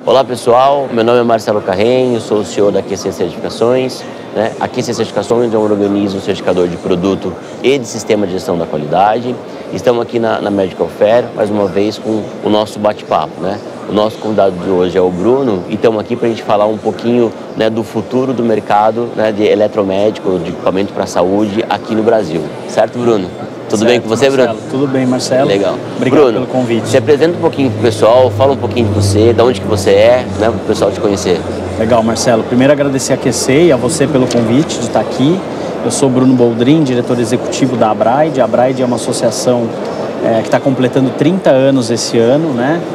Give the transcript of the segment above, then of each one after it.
Olá pessoal, meu nome é Marcelo Carrenho, sou o CEO da QC Certificações. A QC Certificações é um organismo certificador de produto e de sistema de gestão da qualidade. Estamos aqui na Medical Fair, mais uma vez, com o nosso bate-papo. O nosso convidado de hoje é o Bruno e estamos aqui para a gente falar um pouquinho do futuro do mercado de eletromédico, de equipamento para a saúde aqui no Brasil. Certo, Bruno? Tudo bem com você, Marcelo? Bruno? Tudo bem, Marcelo. Legal. Obrigado Bruno, pelo convite. Se apresenta um pouquinho pro pessoal, fala um pouquinho de você, de onde que você é, para o pessoal te conhecer. Legal, Marcelo. Primeiro agradecer a QC e a você pelo convite de estar aqui. Eu sou Bruno Boldrin, diretor executivo da Abraid. A Abraid é uma associação que está completando 30 anos esse ano,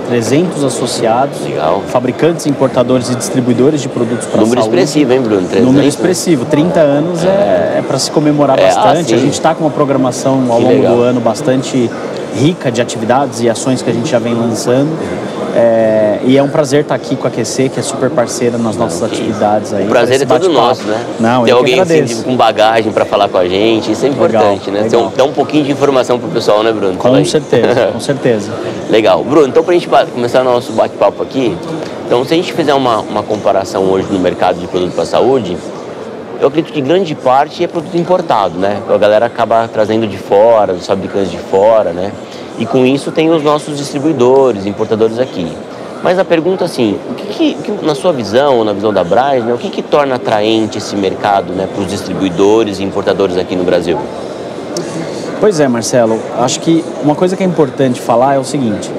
300 associados. Legal. Fabricantes, importadores e distribuidores de produtos para a saúde. Número expressivo, hein, Bruno? 300, Número expressivo. 30 anos é para se comemorar bastante. A gente está com uma programação ao longo do ano bastante rica de atividades e ações que a gente já vem lançando. E é um prazer estar aqui com a QC, que é super parceira nas nossas atividades aí. O prazer é todo nosso, Não, ter eu alguém assim, com bagagem para falar com a gente, isso é importante, legal. Dar um pouquinho de informação pro pessoal, né, Bruno? Com certeza, com certeza. Legal. Bruno, então pra gente começar o nosso bate-papo aqui, então se a gente fizer uma comparação hoje no mercado de produto para a saúde, eu acredito que grande parte é produto importado, A galera acaba trazendo de fora, os fabricantes de fora, E com isso tem os nossos distribuidores, importadores aqui. Mas a pergunta assim, o que na sua visão, ou na visão da Abraid, o que torna atraente esse mercado para os distribuidores e importadores aqui no Brasil? Pois é, Marcelo, acho que uma coisa que é importante falar é o seguinte,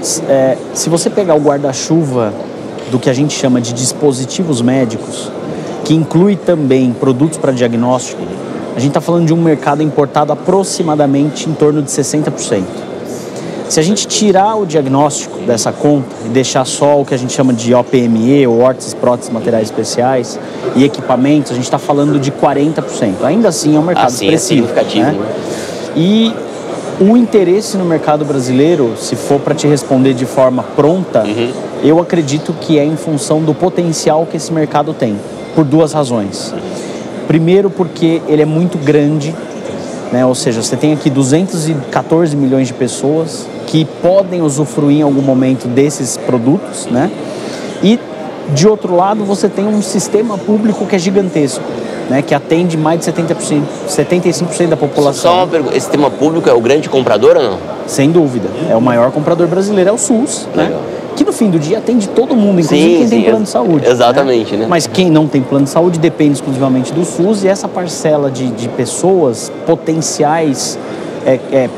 se você pegar o guarda-chuva do que a gente chama de dispositivos médicos, que inclui também produtos para diagnóstico, a gente está falando de um mercado importado aproximadamente em torno de 60%. Se a gente tirar o diagnóstico dessa conta e deixar só o que a gente chama de OPME, ou órteses, próteses, materiais especiais e equipamentos, a gente está falando de 40%. Ainda assim é um mercado expressivo. Significativo. E o interesse no mercado brasileiro, se for para te responder de forma pronta, eu acredito que é em função do potencial que esse mercado tem, por duas razões. Primeiro, porque ele é muito grande, ou seja, você tem aqui 214 milhões de pessoas que podem usufruir em algum momento desses produtos, E, de outro lado, você tem um sistema público que é gigantesco, que atende mais de 75% da população. Só uma pergunta, esse sistema público é o grande comprador ou não? Sem dúvida. É o maior comprador brasileiro, é o SUS, que no fim do dia atende todo mundo, inclusive quem tem plano de saúde. Exatamente, Mas quem não tem plano de saúde depende exclusivamente do SUS, e essa parcela de pessoas potenciais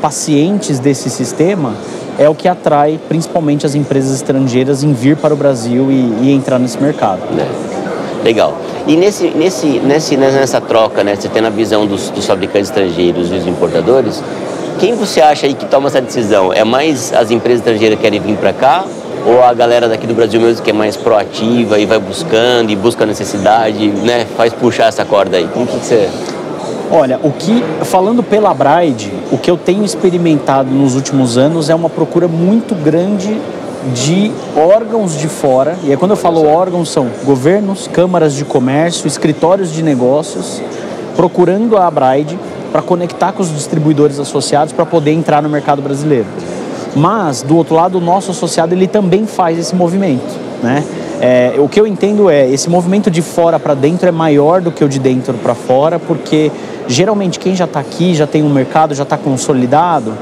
pacientes desse sistema é o que atrai principalmente as empresas estrangeiras em vir para o Brasil e entrar nesse mercado. Legal. E nessa troca, você tem a visão dos fabricantes estrangeiros e dos importadores, quem você acha aí que toma essa decisão? É mais as empresas estrangeiras que querem vir para cá? Ou a galera daqui do Brasil mesmo que é mais proativa e vai buscando e busca a necessidade, faz puxar essa corda aí? Como que você... Olha, falando pela Abraid, o que eu tenho experimentado nos últimos anos é uma procura muito grande de órgãos de fora, e aí quando eu falo órgãos são governos, câmaras de comércio, escritórios de negócios, procurando a Abraid para conectar com os distribuidores associados para poder entrar no mercado brasileiro. Mas, do outro lado, o nosso associado ele também faz esse movimento, o que eu entendo esse movimento de fora para dentro é maior do que o de dentro para fora, porque geralmente quem já está aqui, já tem um mercado, já está consolidado,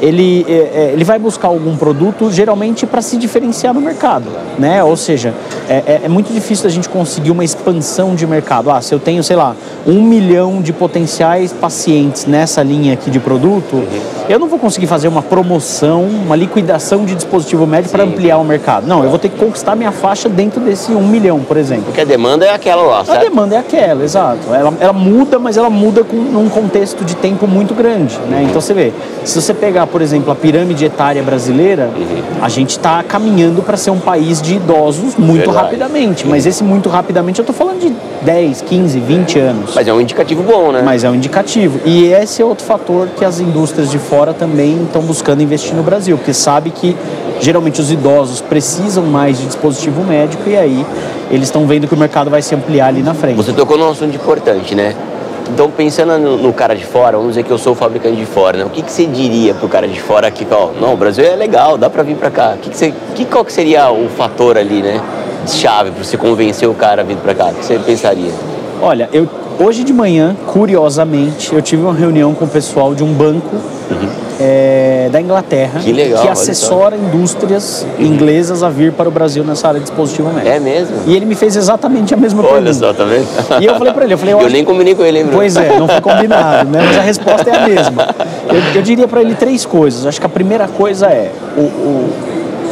ele vai buscar algum produto geralmente para se diferenciar no mercado, Ou seja, é muito difícil a gente conseguir uma expansão de mercado. Se eu tenho, 1 milhão de potenciais pacientes nessa linha aqui de produto, eu não vou conseguir fazer uma promoção, uma liquidação de dispositivo médico para ampliar o mercado. Não, eu vou ter que conquistar minha faixa dentro desse 1 milhão, por exemplo. Porque a demanda é aquela lá, certo? A demanda é aquela, exato. Ela muda, mas ela muda num contexto de tempo muito grande, Então você vê, se você pegar, por exemplo, a pirâmide etária brasileira, a gente está caminhando para ser um país de idosos muito rapidamente. Mas esse muito rapidamente, eu estou falando de 10, 15, 20 anos. Mas é um indicativo bom, Mas é um indicativo. E esse é outro fator que as indústrias de fora também estão buscando investir no Brasil, porque sabe que geralmente os idosos precisam mais de dispositivo médico e aí eles estão vendo que o mercado vai se ampliar ali na frente. Você tocou num assunto importante, Então, pensando no cara de fora, vamos dizer que eu sou o fabricante de fora, O que você diria pro cara de fora aqui, não, o Brasil é legal, dá para vir para cá. Qual que seria o fator ali, chave para você convencer o cara a vir para cá? O que você pensaria? Olha, hoje de manhã, curiosamente, eu tive uma reunião com o pessoal de um banco da Inglaterra que legal, que assessora indústrias inglesas a vir para o Brasil nessa área de dispositivo médico. É mesmo? E ele me fez exatamente a mesma pergunta. Olha só, tá vendo? E eu falei para ele, eu nem combinei com ele, hein, Bruno? Pois é, não foi combinado, né? Mas a resposta é a mesma. Eu diria para ele 3 coisas. Acho que a primeira coisa é,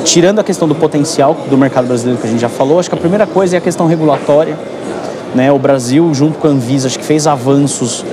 tirando a questão do potencial do mercado brasileiro que a gente já falou, acho que a primeira coisa é a questão regulatória. Né, o Brasil, junto com a Anvisa, acho que fez avanços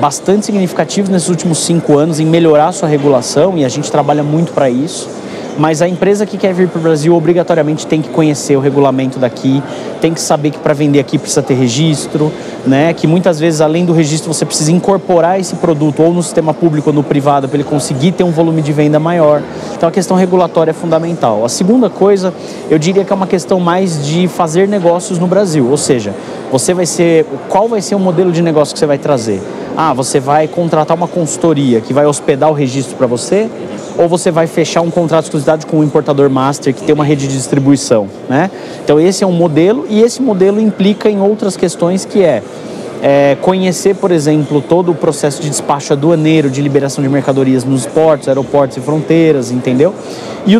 bastante significativos nesses últimos 5 anos em melhorar a sua regulação e a gente trabalha muito para isso. Mas a empresa que quer vir para o Brasil obrigatoriamente tem que conhecer o regulamento daqui, tem que saber que para vender aqui precisa ter registro, né? Que muitas vezes além do registro você precisa incorporar esse produto ou no sistema público ou no privado para ele conseguir ter um volume de venda maior. Então a questão regulatória é fundamental. A segunda coisa, eu diria que é uma questão mais de fazer negócios no Brasil, ou seja, qual vai ser o modelo de negócio que você vai trazer? Você vai contratar uma consultoria que vai hospedar o registro para você? Ou você vai fechar um contrato de exclusividade com um importador master que tem uma rede de distribuição, né? Então esse é um modelo e esse modelo implica em outras questões que conhecer, por exemplo, todo o processo de despacho aduaneiro, de liberação de mercadorias nos portos, aeroportos e fronteiras, entendeu? E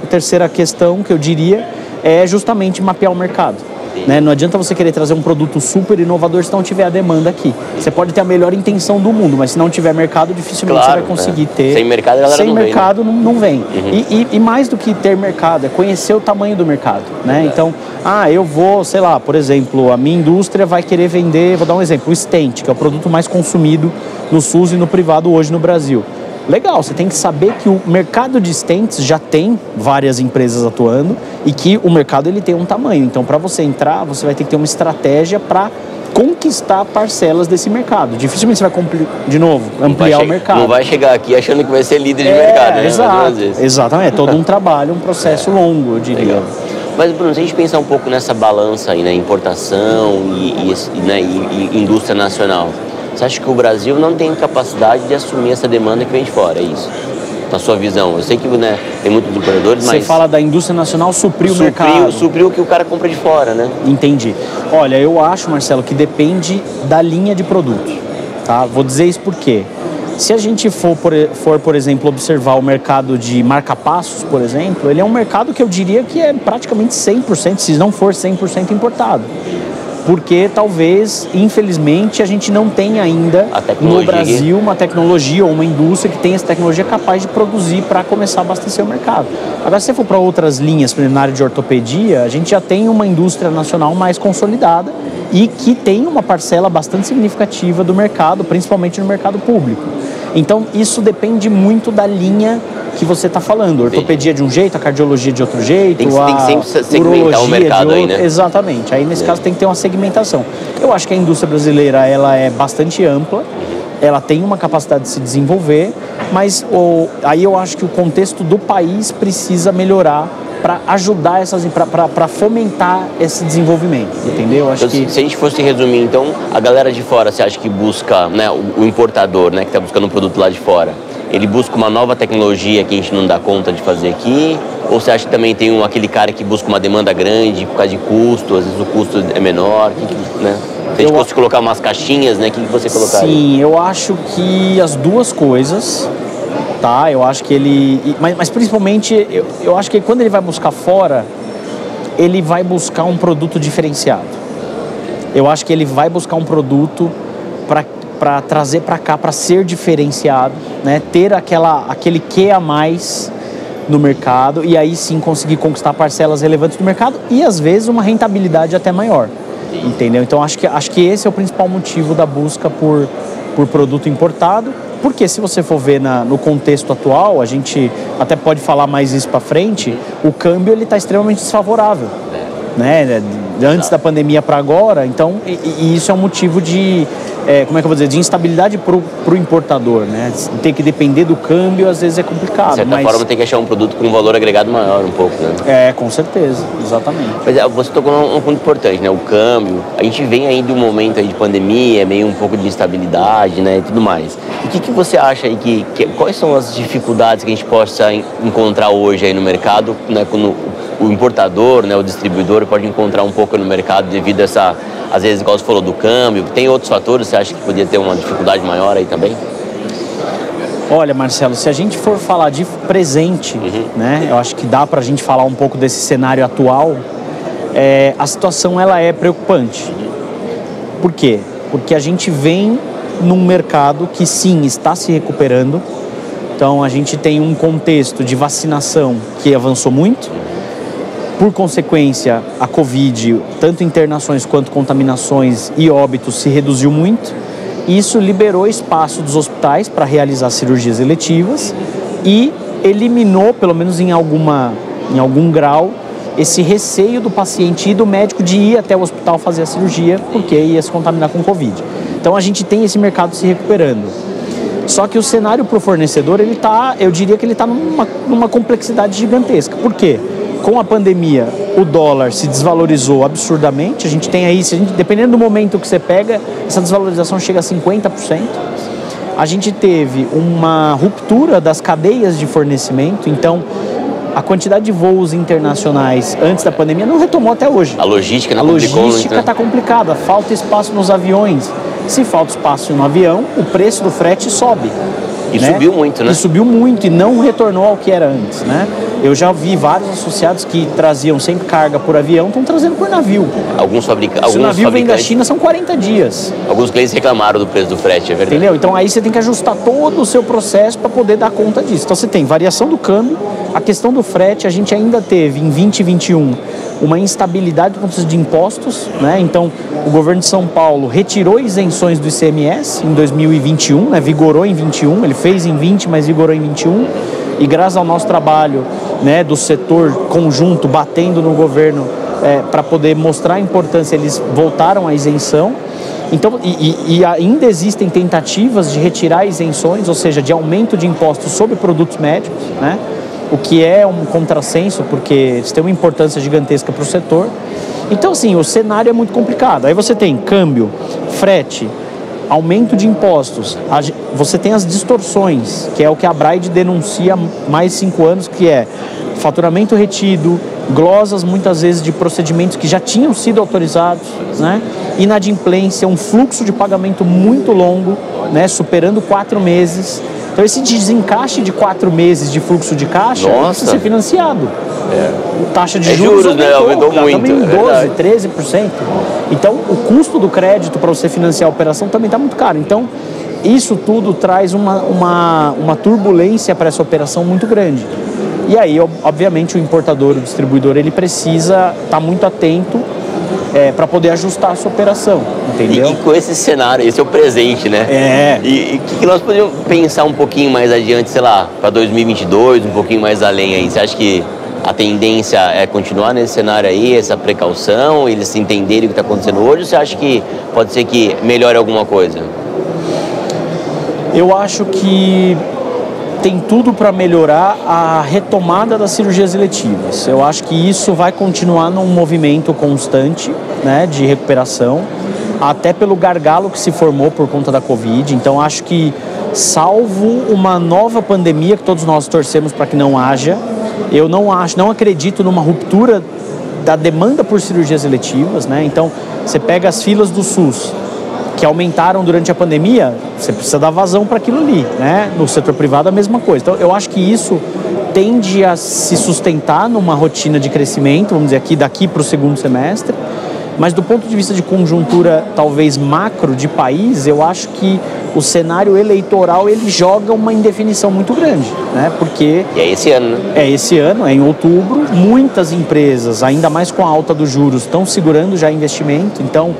terceira questão que eu diria é justamente mapear o mercado. Né? Não adianta você querer trazer um produto super inovador se não tiver a demanda aqui. Você pode ter a melhor intenção do mundo, mas se não tiver mercado, dificilmente você vai conseguir ter. Sem mercado, não vem. E mais do que ter mercado, é conhecer o tamanho do mercado. Né? Então, eu vou, sei lá, por exemplo, a minha indústria vai querer vender, vou dar um exemplo, o stent, que é o produto mais consumido no SUS e no privado hoje no Brasil. Legal, você tem que saber que o mercado de stents já tem várias empresas atuando e que o mercado ele tem um tamanho. Então, para você entrar, você vai ter que ter uma estratégia para conquistar parcelas desse mercado. Dificilmente você vai, de novo, ampliar o mercado. Não vai chegar aqui achando que vai ser líder de mercado, né? Exatamente, é todo um trabalho, um processo longo, eu diria. Legal. Mas, Bruno, se a gente pensar um pouco nessa balança aí, né, importação e indústria nacional, você acha que o Brasil não tem capacidade de assumir essa demanda que vem de fora, é isso? Na sua visão? Eu sei que tem muitos importadores, mas... Você fala da indústria nacional suprir o mercado. Suprir o que o cara compra de fora, né? Entendi. Olha, eu acho, Marcelo, que depende da linha de produto, tá? Vou dizer isso por quê. Se a gente for, por exemplo, observar o mercado de marca-passos, por exemplo, ele é um mercado que eu diria que é praticamente 100%, se não for 100% importado. Porque talvez, infelizmente, a gente não tenha ainda no Brasil uma tecnologia ou uma indústria que tenha essa tecnologia capaz de produzir para começar a abastecer o mercado. Agora, se você for para outras linhas, por exemplo, na área de ortopedia, a gente já tem uma indústria nacional mais consolidada e que tem uma parcela bastante significativa do mercado, principalmente no mercado público. Então, isso depende muito da linha que você está falando. A ortopedia de um jeito, a cardiologia de outro jeito, tem que sempre segmentar o mercado aí, né? Exatamente. Aí, nesse caso, tem que ter uma segmentação. Eu acho que a indústria brasileira ela é bastante ampla, ela tem uma capacidade de se desenvolver, mas aí eu acho que o contexto do país precisa melhorar para ajudar para fomentar esse desenvolvimento, entendeu? Acho que... Se a gente fosse resumir, então, a galera de fora, você acha que busca, né, o importador, né, que está buscando um produto lá de fora, ele busca uma nova tecnologia que a gente não dá conta de fazer aqui? Ou você acha que também tem aquele cara que busca uma demanda grande por causa de custo, às vezes o custo é menor, né? Se a gente fosse colocar umas caixinhas, né, o que você colocaria? Sim, eu acho que as duas coisas... Tá, eu acho que ele... Mas principalmente, eu acho que quando ele vai buscar fora, ele vai buscar um produto diferenciado. Eu acho que ele vai buscar um produto para trazer para cá, para ser diferenciado, né? Ter aquele quê a mais no mercado e aí sim conseguir conquistar parcelas relevantes do mercado e às vezes uma rentabilidade até maior. Entendeu? Então acho que esse é o principal motivo da busca por produto importado. Porque se você for ver no contexto atual, a gente até pode falar mais isso para frente, o câmbio ele está extremamente desfavorável, né? Antes da pandemia para agora, então, e isso é um motivo de, de instabilidade para o importador, né? Ter que depender do câmbio às vezes é complicado. De certa forma tem que achar um produto com um valor agregado maior um pouco, né? Com certeza, exatamente. Mas você tocou num ponto importante, né? O câmbio, a gente vem aí de um momento aí de pandemia, meio um pouco de instabilidade, né? E tudo mais. O que você acha aí quais são as dificuldades que a gente possa encontrar hoje aí no mercado, né? Quando o importador, né, o distribuidor pode encontrar um pouco no mercado devido a essa, às vezes, igual você falou, do câmbio? Tem outros fatores, você acha que podia ter uma dificuldade maior aí também? Olha, Marcelo, se a gente for falar de presente, né, eu acho que dá para a gente falar um pouco desse cenário atual, a situação ela é preocupante. Por quê? Porque a gente vem num mercado que sim, está se recuperando. Então a gente tem um contexto de vacinação que avançou muito. Por consequência, a Covid, tanto internações quanto contaminações e óbitos, se reduziu muito. Isso liberou espaço dos hospitais para realizar cirurgias eletivas e eliminou, pelo menos em algum grau, esse receio do paciente e do médico de ir até o hospital fazer a cirurgia porque ia se contaminar com Covid. Então a gente tem esse mercado se recuperando. Só que o cenário para o fornecedor, eu diria que ele está numa complexidade gigantesca. Por quê? Com a pandemia, o dólar se desvalorizou absurdamente. A gente tem aí, dependendo do momento que você pega, essa desvalorização chega a 50%. A gente teve uma ruptura das cadeias de fornecimento, então a quantidade de voos internacionais antes da pandemia não retomou até hoje. A logística não complicou. A logística está complicada, falta espaço nos aviões. Se falta espaço no avião, o preço do frete sobe. E subiu muito, né? E subiu muito e não retornou ao que era antes, né? Eu já vi vários associados que traziam sempre carga por avião, estão trazendo por navio. Alguns fabricantes. Se o navio vem da China, são 40 dias. Alguns clientes reclamaram do preço do frete, é verdade. Entendeu? Então aí você tem que ajustar todo o seu processo para poder dar conta disso. Então você tem variação do câmbio, a questão do frete, a gente ainda teve em 2021 uma instabilidade do ponto de vista de impostos, né? Então o governo de São Paulo retirou isenções do ICMS em 2021, né? Vigorou em 21, ele fez em 20, mas vigorou em 21. E graças ao nosso trabalho, né, do setor conjunto, batendo no governo para poder mostrar a importância, eles voltaram à isenção. Então, e ainda existem tentativas de retirar isenções, ou seja, de aumento de impostos sobre produtos médicos, né, o que é um contrassenso, porque eles têm uma importância gigantesca para o setor. Então, assim, o cenário é muito complicado. Aí você tem câmbio, frete, aumento de impostos, você tem as distorções, que é o que a Braide denuncia há mais de 5 anos, que é faturamento retido, glosas muitas vezes de procedimentos que já tinham sido autorizados, né? Inadimplência, um fluxo de pagamento muito longo, né? Superando 4 meses. Então esse desencaixe de 4 meses de fluxo de caixa precisa ser financiado. Taxa de juros né? Aumentou muito. Também 12%, 13%. Então, o custo do crédito para você financiar a operação também está muito caro. Então, isso tudo traz uma turbulência para essa operação muito grande. E aí, obviamente, o importador, o distribuidor, ele precisa estar muito atento para poder ajustar a sua operação, entendeu? E com esse cenário, esse é o presente, né? E o que nós podemos pensar um pouquinho mais adiante, sei lá, para 2022, um pouquinho mais além aí? Você acha que a tendência é continuar nesse cenário aí, essa precaução, eles entenderem o que está acontecendo hoje, ou você acha que pode ser que melhore alguma coisa? Eu acho que tem tudo para melhorar a retomada das cirurgias eletivas. Eu acho que isso vai continuar num movimento constante, né, de recuperação, até pelo gargalo que se formou por conta da Covid. Então acho que, salvo uma nova pandemia, que todos nós torcemos para que não haja, eu não acredito numa ruptura da demanda por cirurgias eletivas, né? Então, você pega as filas do SUS, que aumentaram durante a pandemia, você precisa dar vazão para aquilo ali, né? No setor privado, a mesma coisa. Então, eu acho que isso tende a se sustentar numa rotina de crescimento, vamos dizer, daqui para o segundo semestre. Mas do ponto de vista de conjuntura, talvez macro de país, eu acho que o cenário eleitoral, ele joga uma indefinição muito grande, né? Porque... E é esse ano, né? É esse ano, é em outubro. Muitas empresas, ainda mais com a alta dos juros, estão segurando já investimento. Então,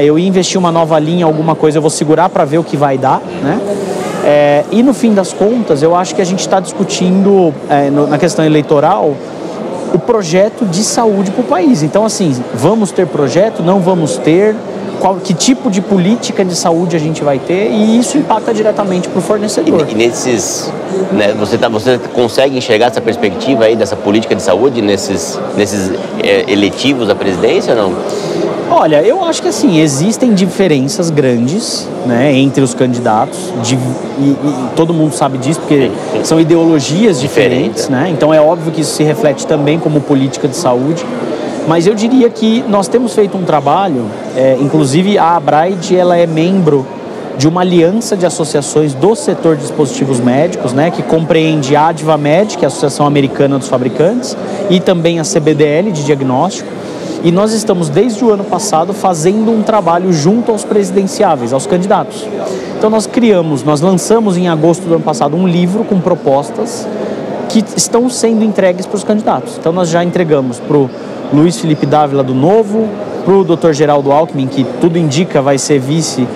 eu ia investir uma nova linha, alguma coisa, eu vou segurar para ver o que vai dar, né? E no fim das contas, eu acho que a gente está discutindo, na questão eleitoral, o projeto de saúde para o país. Então, assim, vamos ter projeto, não vamos ter, que tipo de política de saúde a gente vai ter, e isso impacta diretamente para o fornecedor. E nesses, né, você consegue enxergar essa perspectiva aí dessa política de saúde nesses eletivos da presidência ou não? Olha, eu acho que assim, existem diferenças grandes, né, entre os candidatos, e todo mundo sabe disso, porque são ideologias diferentes, né? Então é óbvio que isso se reflete também como política de saúde. Mas eu diria que nós temos feito um trabalho, inclusive a Abraid, ela é membro de uma aliança de associações do setor de dispositivos médicos, né, que compreende a Advamed, que é a Associação Americana dos Fabricantes, e também a CBDL de diagnóstico. E nós estamos, desde o ano passado, fazendo um trabalho junto aos presidenciáveis, aos candidatos. Então nós lançamos em agosto do ano passado um livro com propostas que estão sendo entregues para os candidatos. Então nós já entregamos para o Luiz Felipe Dávila do Novo, para o Dr. Geraldo Alckmin, que tudo indica vai ser vice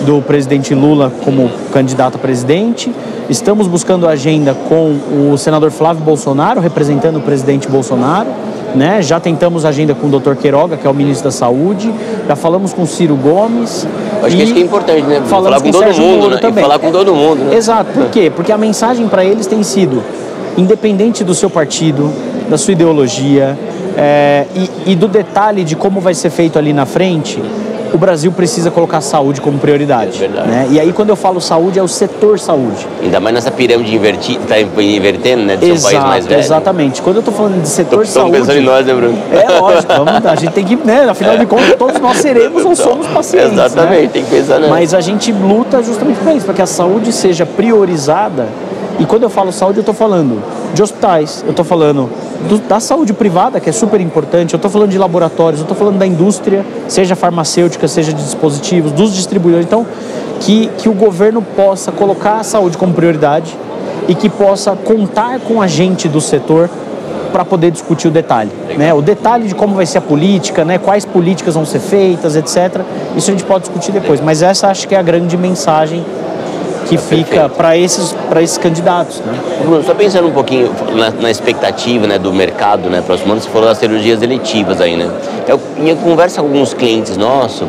do presidente Lula como candidato a presidente. Estamos buscando agenda com o senador Flávio Bolsonaro, representando o presidente Bolsonaro, né? Já tentamos agenda com o Dr. Queiroga, que é o ministro da Saúde, já falamos com o Ciro Gomes. Acho que isso que é importante, né? Falar com todo mundo, né? E falar com todo mundo, né? Exato. Por quê? Porque a mensagem para eles tem sido, independente do seu partido, da sua ideologia, e do detalhe de como vai ser feito ali na frente, o Brasil precisa colocar a saúde como prioridade. É verdade. Né? E aí, quando eu falo saúde, é o setor saúde. Ainda mais nessa pirâmide invertida, está invertendo, né? De ser um país mais velho. Exatamente. Quando eu estou falando de setor saúde... Estamos pensando em nós, né, Bruno? É lógico, a gente tem que, né? Afinal de contas, todos nós seremos ou somos pacientes. Exatamente, né? Tem que pensar nisso. Mas a gente luta justamente para isso, para que a saúde seja priorizada. E quando eu falo saúde, eu estou falando de hospitais, eu estou falando da saúde privada, que é super importante, eu estou falando de laboratórios, eu estou falando da indústria, seja farmacêutica, seja de dispositivos, dos distribuidores. Então, que o governo possa colocar a saúde como prioridade e que possa contar com a gente do setor para poder discutir o detalhe, né? O detalhe de como vai ser a política, né? Quais políticas vão ser feitas, etc. Isso a gente pode discutir depois, mas essa acho que é a grande mensagem que fica para esses candidatos, né? Bruno, só pensando um pouquinho na expectativa, né, do mercado, né, próximo ano, você falou das cirurgias eletivas aí, né? Em conversa com alguns clientes nossos,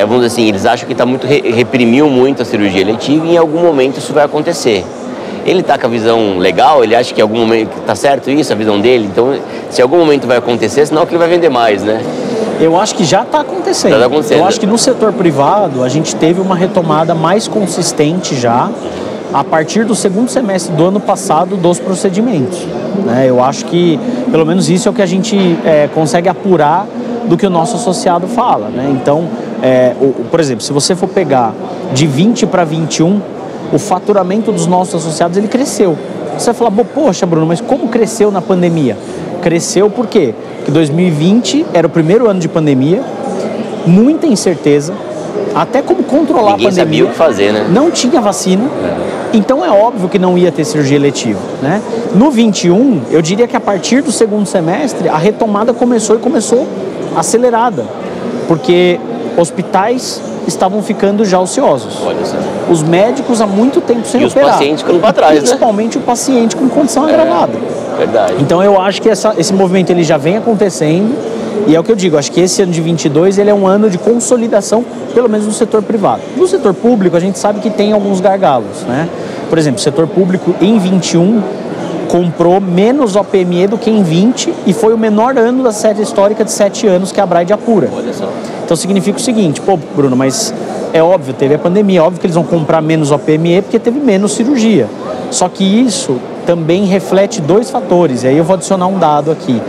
vamos dizer assim, eles acham que reprimiu muito a cirurgia eletiva e em algum momento isso vai acontecer. Ele está com a visão legal, ele acha que em algum momento está certo isso, a visão dele, então se em algum momento vai acontecer, senão que ele vai vender mais, né? Eu acho que já está acontecendo. Já tá acontecendo. Eu acho que no setor privado a gente teve uma retomada mais consistente já a partir do segundo semestre do ano passado dos procedimentos, né? Eu acho que pelo menos isso é o que a gente consegue apurar do que o nosso associado fala, né? Então, por exemplo, se você for pegar de 20 para 21, o faturamento dos nossos associados ele cresceu. Você vai falar, poxa, Bruno, mas como cresceu na pandemia? Cresceu por quê? Porque 2020 era o primeiro ano de pandemia, muita incerteza, até como controlar a pandemia. Ninguém sabia o que fazer, né? Não tinha vacina, então é óbvio que não ia ter cirurgia eletiva, né? No 21, eu diria que a partir do segundo semestre, a retomada começou acelerada, porque hospitais estavam ficando já ociosos. Olha só. Os médicos há muito tempo sem operar. E os pacientes ficando para trás, principalmente o paciente com condição agravada. Verdade. Então eu acho que esse movimento ele já vem acontecendo e é o que eu digo, acho que esse ano de 22 ele é um ano de consolidação, pelo menos no setor privado. No setor público a gente sabe que tem alguns gargalos, né? Por exemplo, o setor público em 21 comprou menos OPME do que em 20 e foi o menor ano da série histórica de 7 anos que a Abraid apura. Olha só. Então significa o seguinte, Bruno, mas é óbvio, teve a pandemia, é óbvio que eles vão comprar menos OPME porque teve menos cirurgia. Só que isso também reflete dois fatores, e aí eu vou adicionar um dado aqui.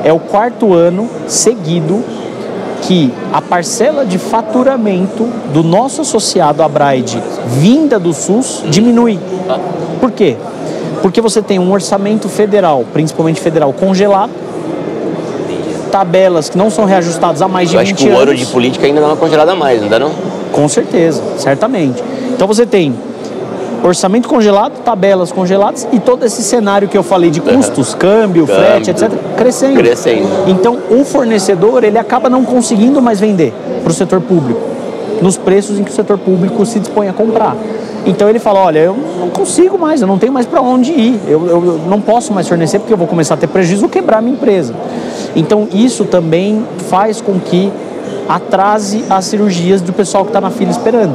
É o 4º ano seguido que a parcela de faturamento do nosso associado Abraid vinda do SUS diminui. Por quê? Porque você tem um orçamento federal, principalmente federal, congelado, tabelas que não são reajustadas há mais de 20 anos. Eu acho que o ano de política ainda dá uma congelada a mais, não dá não? Com certeza, certamente. Então você tem orçamento congelado, tabelas congeladas e todo esse cenário que eu falei de custos, câmbio, frete, etc., crescendo. Então o fornecedor ele acaba não conseguindo mais vender para o setor público, nos preços em que o setor público se dispõe a comprar. Então ele fala, olha, eu não consigo mais, eu não tenho mais para onde ir, eu não posso mais fornecer porque eu vou começar a ter prejuízo, vou quebrar a minha empresa. Então isso também faz com que atrase as cirurgias do pessoal que está na fila esperando.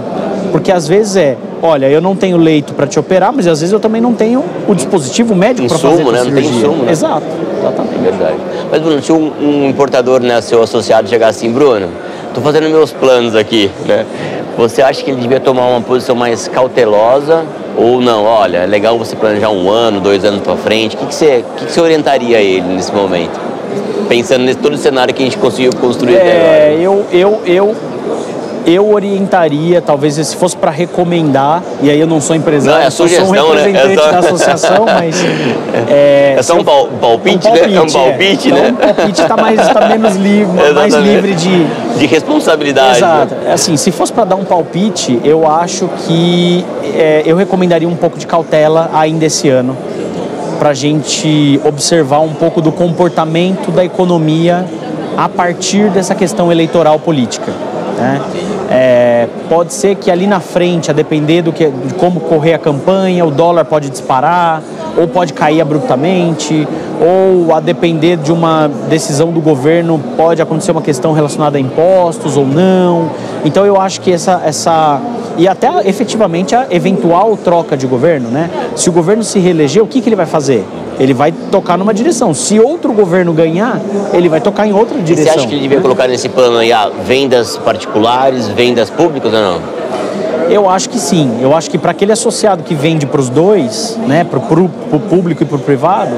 Porque às vezes olha, eu não tenho leito para te operar, mas às vezes eu também não tenho o dispositivo médico para fazer a cirurgia. Não tem insumo, né? Exato. Exatamente. É verdade. Mas, Bruno, se um importador, né, seu associado, chegar assim, Bruno, estou fazendo meus planos aqui, né? Você acha que ele devia tomar uma posição mais cautelosa ou não? Olha, é legal você planejar 1 ano, 2 anos para frente. O que você orientaria ele nesse momento? Pensando nesse todo o cenário que a gente conseguiu construir até agora. Eu orientaria, talvez se fosse para recomendar, e aí eu não sou empresário, não, é sou um representante da associação, mas... É só um palpite, né? É um palpite, né? Então, um palpite está mais livre de responsabilidade. Exato. Né? Assim, se fosse para dar um palpite, eu acho que eu recomendaria um pouco de cautela ainda esse ano, para a gente observar um pouco do comportamento da economia a partir dessa questão eleitoral política, né? Pode ser que ali na frente, a depender de como correr a campanha, o dólar pode disparar, ou pode cair abruptamente, ou a depender de uma decisão do governo, pode acontecer uma questão relacionada a impostos ou não. Então eu acho que e até efetivamente a eventual troca de governo, né? Se o governo se reeleger, o que ele vai fazer? Ele vai tocar numa direção. Se outro governo ganhar, ele vai tocar em outra direção. Você acha que ele devia colocar nesse plano aí vendas particulares, vendas públicas ou não? Eu acho que sim. Eu acho que para aquele associado que vende para os dois, né, para o público e para o privado,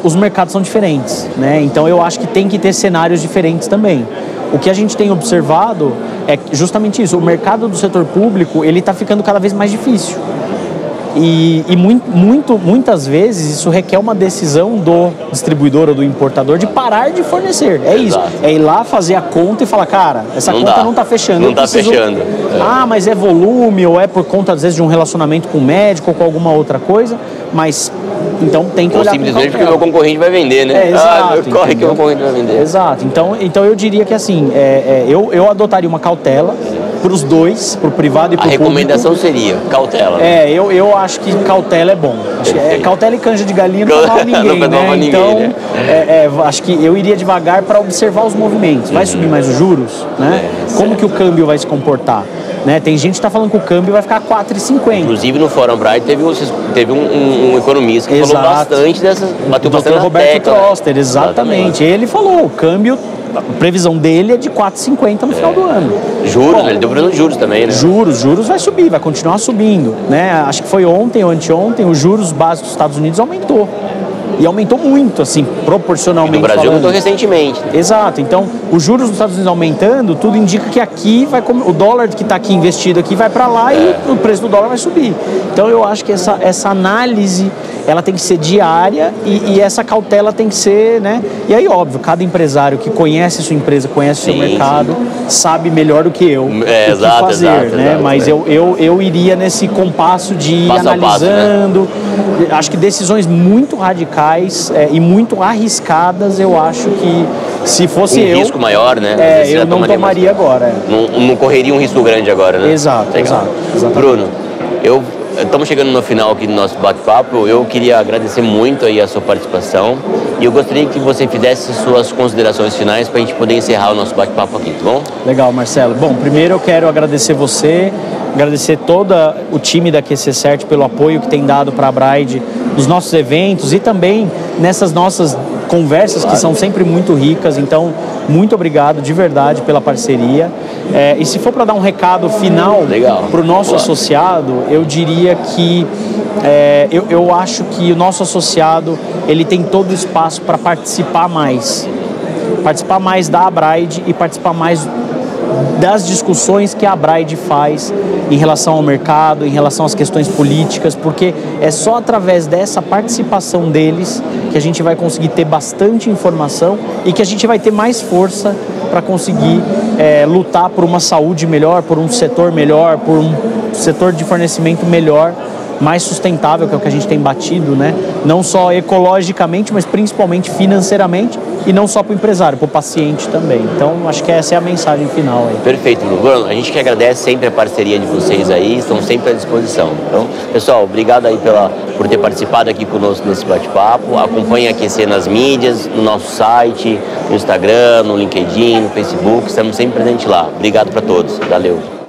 os mercados são diferentes, né? Então eu acho que tem que ter cenários diferentes também. O que a gente tem observado é justamente isso. O mercado do setor público, ele está ficando cada vez mais difícil. E muitas vezes isso requer uma decisão do distribuidor ou do importador de parar de fornecer. É isso. É ir lá fazer a conta e falar, cara, essa conta não está fechando. Não está fechando. Mas é volume ou é por conta, às vezes, de um relacionamento com o médico ou com alguma outra coisa. Mas, então, tem que olhar simplesmente porque o meu concorrente vai vender, né? Exato. Corre que o meu concorrente vai vender. Exato. Então eu diria que, assim, eu adotaria uma cautela para os dois, para o privado e para o público. A recomendação seria cautela. Né? Eu acho que cautela é bom. Cautela e canja de galinha não faz mal ninguém, né? Então, acho que eu iria devagar para observar os movimentos. Vai subir mais os juros, né? Como que o câmbio vai se comportar? Né? Tem gente que está falando que o câmbio vai ficar 4,50. Inclusive no Fórum Bright teve um economista que falou bastante bateu bastante na Roberto tecla. Troster, exatamente. Ele falou, o câmbio, a previsão dele é de 4,50 no final do ano. Juros, ele deu previsão de juros também, né? Juros vai subir, vai continuar subindo, né? Acho que foi ontem ou anteontem, os juros básicos dos Estados Unidos aumentou. E aumentou muito, assim, proporcionalmente. E no Brasil aumentou recentemente. Exato. Então, os juros dos Estados Unidos aumentando, tudo indica que aqui o dólar que está aqui investido aqui vai para lá e o preço do dólar vai subir. Então, eu acho que essa análise, ela tem que ser diária e essa cautela tem que ser, né? E aí, óbvio, cada empresário que conhece a sua empresa, conhece o seu mercado, sabe melhor do que eu o que fazer, né? Mas eu iria nesse compasso de ir analisando. Passo, né? Acho que decisões muito radicais e muito arriscadas, eu acho que se fosse eu... risco maior, né? Eu não tomaria agora. Não correria um risco grande agora, né? Exato. Bruno, estamos chegando no final aqui do nosso bate-papo. Eu queria agradecer muito aí a sua participação e eu gostaria que você fizesse suas considerações finais para a gente poder encerrar o nosso bate-papo aqui, tá bom? Legal, Marcelo. Bom, primeiro eu quero agradecer você, agradecer todo o time da QC-Cert pelo apoio que tem dado para a Bride nos nossos eventos e também nessas nossas conversas que são sempre muito ricas. Então, muito obrigado de verdade pela parceria. E se for para dar um recado final para o nosso associado, eu diria que eu acho que o nosso associado ele tem todo o espaço para participar mais da Abraide e participar mais das discussões que a Abraide faz em relação ao mercado, em relação às questões políticas, porque é só através dessa participação deles que a gente vai conseguir ter bastante informação e que a gente vai ter mais força para conseguir lutar por uma saúde melhor, por um setor melhor, por um setor de fornecimento melhor, mais sustentável, que é o que a gente tem batido, né? Não só ecologicamente, mas principalmente financeiramente, e não só para o empresário, para o paciente também. Então, acho que essa é a mensagem final aí. Perfeito, Bruno. A gente que agradece sempre a parceria de vocês aí, estão sempre à disposição. Então, pessoal, obrigado aí por ter participado aqui conosco nesse bate-papo. Acompanhe a QC nas mídias, no nosso site, no Instagram, no LinkedIn, no Facebook, estamos sempre presentes lá. Obrigado para todos. Valeu.